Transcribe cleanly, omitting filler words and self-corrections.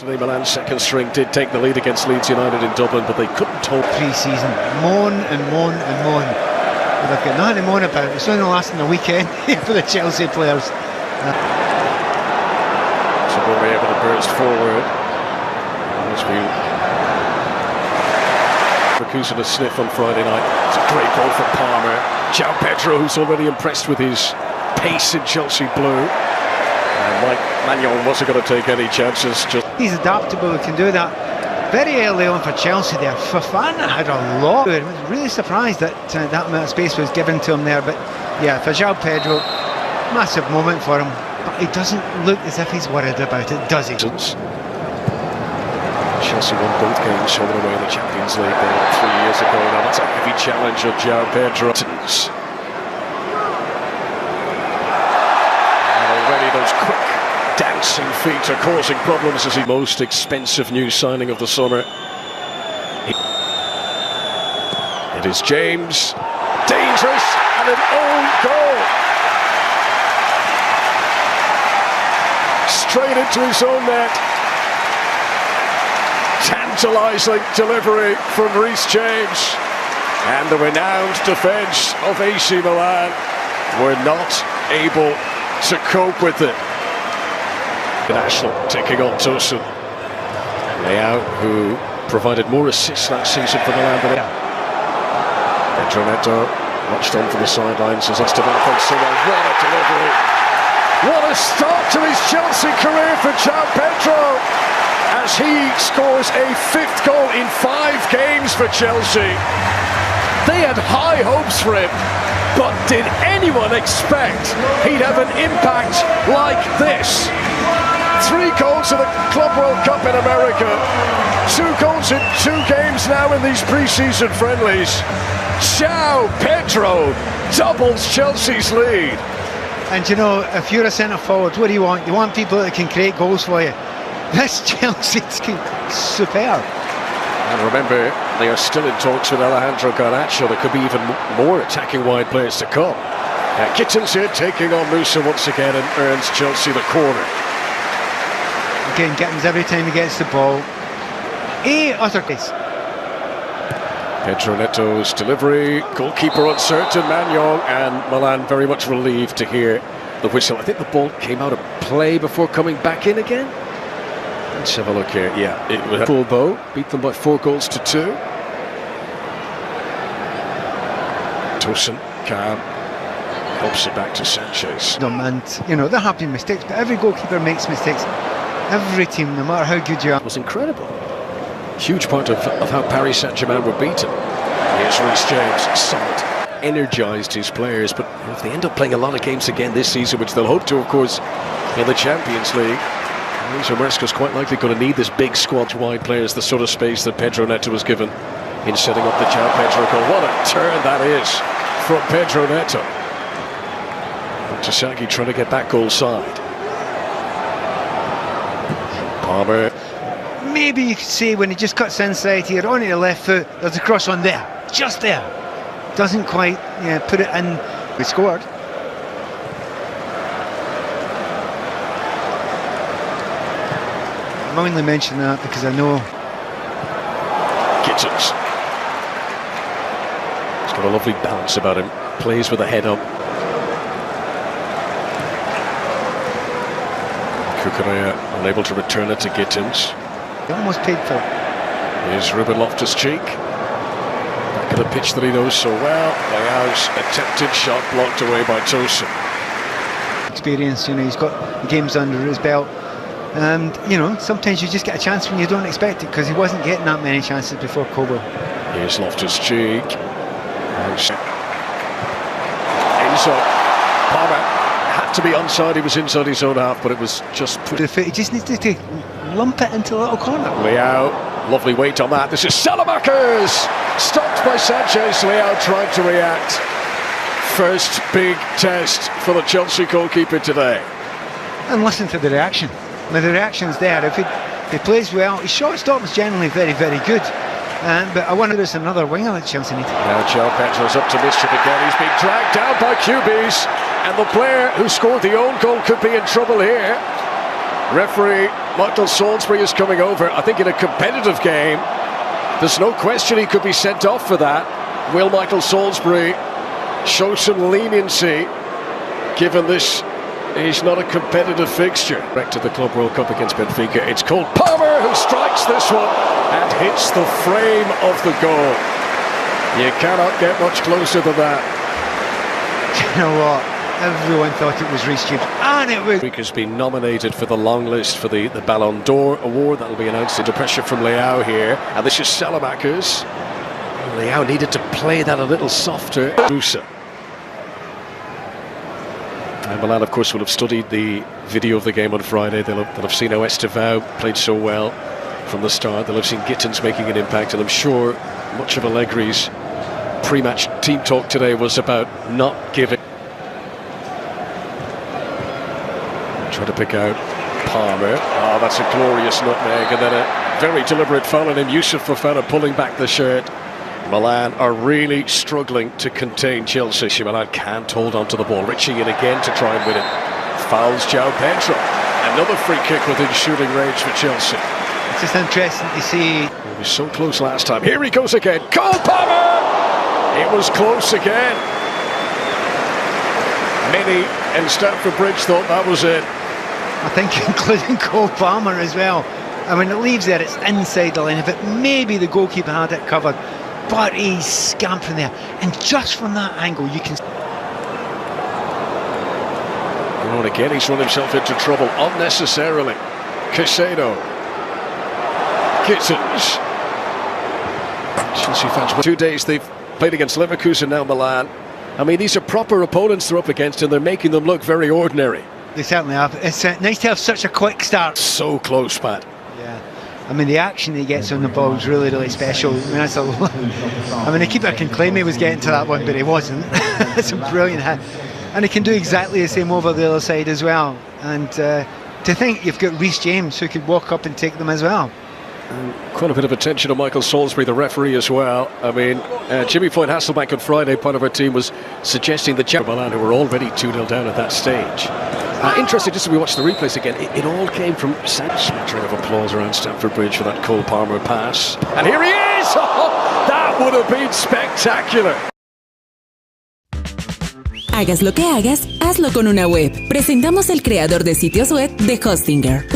Milan second string did take the lead against Leeds United in Dublin, but they couldn't hold. Pre-season, moan and moan and moan. But I've got nothing to moan about. It's only lasting a weekend for the Chelsea players. So we'll be able to burst forward. Leverkusen a sniff on Friday night. It's a great goal for Palmer. João Pedro, who's already impressed with his pace in Chelsea blue. And Mike Maignan wasn't going to take any chances. He's adaptable, he can do that. Very early on for Chelsea there, Fofana had a lot. I was really surprised that that amount of space was given to him there. But yeah, for João Pedro, massive moment for him. But he doesn't look as if he's worried about it, does he? Chelsea won both games home and away in the Champions League 3 years ago. Now that's a heavy challenge of João Pedro. Those quick dancing feet are causing problems as the most expensive new signing of the summer. It is James, dangerous, and an own goal. Straight into his own net. Tantalising delivery from Reece James. And the renowned defence of AC Milan were not able to cope with it. National taking on Tosun. Leao, who provided more assists that season for Milan than Pedro Neto watched on from the sidelines as Esteban Fonseca. What a delivery! What a start to his Chelsea career for João Pedro as he scores a 5th goal in 5 games for Chelsea. They had high hopes for him. But did anyone expect he'd have an impact like this? 3 goals in the Club World Cup in America. 2 goals in 2 games now in these pre-season friendlies. João Pedro doubles Chelsea's lead. And you know, if you're a centre-forward, what do you want? You want people that can create goals for you. This Chelsea's superb. And remember, they are still in talks with Alejandro Garnacho. There could be even more attacking wide players to come. Gittins here taking on Musa once again and earns Chelsea the corner. Again, Gittins every time he gets the ball. Utter case. Pedro Neto's delivery, goalkeeper uncertain, Maignan, and Milan very much relieved to hear the whistle. I think the ball came out of play before coming back in again. Let's have a look here. Yeah, it was full bow, beat them by 4 goals to 2. Tosun, calm, helps it back to Sanchez. And, you know, they're happy mistakes, but every goalkeeper makes mistakes. Every team, no matter how good you are. It was incredible. Huge part of how Paris Saint-Germain were beaten. Here's Reece James, solid, energised his players, but if they end up playing a lot of games again this season, which they'll hope to, of course, in the Champions League, Maresca's quite likely going to need this big squad wide players, the sort of space that Pedro Neto was given in setting up the João Pedro goal. What a turn that is from Pedro Neto. Tasagi trying to get that goal side. Palmer. Maybe you could say when he just cuts inside here, on your left foot, there's a cross on there, just there. Doesn't quite put it in. We scored. I'm only mentioning that because I know Gittins. He's got a lovely balance about him. Plays with a head up. Cucurella unable to return it to Gittins. He almost paid for it. Here's Ruben Loftus-Cheek. Back of the pitch that he knows so well. Leao's attempted shot blocked away by Tosun. Experience, you know, he's got games under his belt. And, you know, sometimes you just get a chance when you don't expect it, because he wasn't getting that many chances before Kobo. Here's Loftus-Cheek. Enzo. Palmer had to be onside, he was inside his own half, but it was just put. He just needs to lump it into a little corner. Leao, lovely weight on that. This is Salamakers! Stopped by Sanchez. Leao tried to react. First big test for the Chelsea goalkeeper today. And listen to the reaction. Now the reaction's there. If he plays well, his shot stop is generally very, very good. But I wonder if there's another winger that Chelsea need. Now João Pedro's up to mischief again. He's being dragged down by QBs, and the player who scored the own goal could be in trouble here. Referee Michael Salisbury is coming over. I think in a competitive game, there's no question he could be sent off for that. Will Michael Salisbury show some leniency, given this is not a competitive fixture? Back to the Club World Cup against Benfica. It's Cole Palmer who strikes this one and hits the frame of the goal. You cannot get much closer than that. You know what? Everyone thought it was Reece James, and it was. Has been nominated for the long list for the Ballon d'Or award. That'll be announced. Under pressure from Leao here, and this is Salamakers. Leao needed to play that a little softer. Rusa. And Milan, of course, will have studied the video of the game on Friday. They'll have seen how Estevao played so well from the start. They'll have seen Gittins making an impact, and I'm sure much of Allegri's pre-match team talk today was about not giving. Try to pick out Palmer. Oh, that's a glorious nutmeg, and then a very deliberate foul on him. Yusuf Fofana pulling back the shirt. Milan are really struggling to contain Chelsea. Milan can't hold on to the ball. Ritchie in again to try and win it. Fouls João Pedro. Another free kick within shooting range for Chelsea. It's just interesting to see. He was so close last time. Here he goes again. Cole Palmer! It was close again. Many in Stamford Bridge thought that was it. I think including Cole Palmer as well. I mean, it leaves there, it's inside the line. If it maybe the goalkeeper had it covered, but he's scampering there. And just from that angle, you can... And again, he's run himself into trouble unnecessarily. Caicedo. Gittins. Chelsea fans, 2 days they've played against Leverkusen, now Milan. I mean, these are proper opponents they're up against, and they're making them look very ordinary. They certainly have. It's nice to have such a quick start. So close, Pat. Yeah. I mean, the action he gets on the ball is really, really special. I mean, that's I mean, the keeper can claim he was getting to that one, but he wasn't. It's a brilliant hit. And he can do exactly the same over the other side as well. And to think you've got Reece James who could walk up and take them as well. Quite a bit of attention on Michael Salisbury, the referee, as well. I mean, Jimmy Foyt Hasselbank on Friday, part of our team, was suggesting that Milan, who were already 2-0 down at that stage. Interesting, just as we watch the replays again, it all came from smattering of applause around Stamford Bridge for that Cole Palmer pass. And here he is! Oh, that would have been spectacular. Hagas lo que hagas, hazlo con una web. Presentamos el creador de sitios web de Hostinger.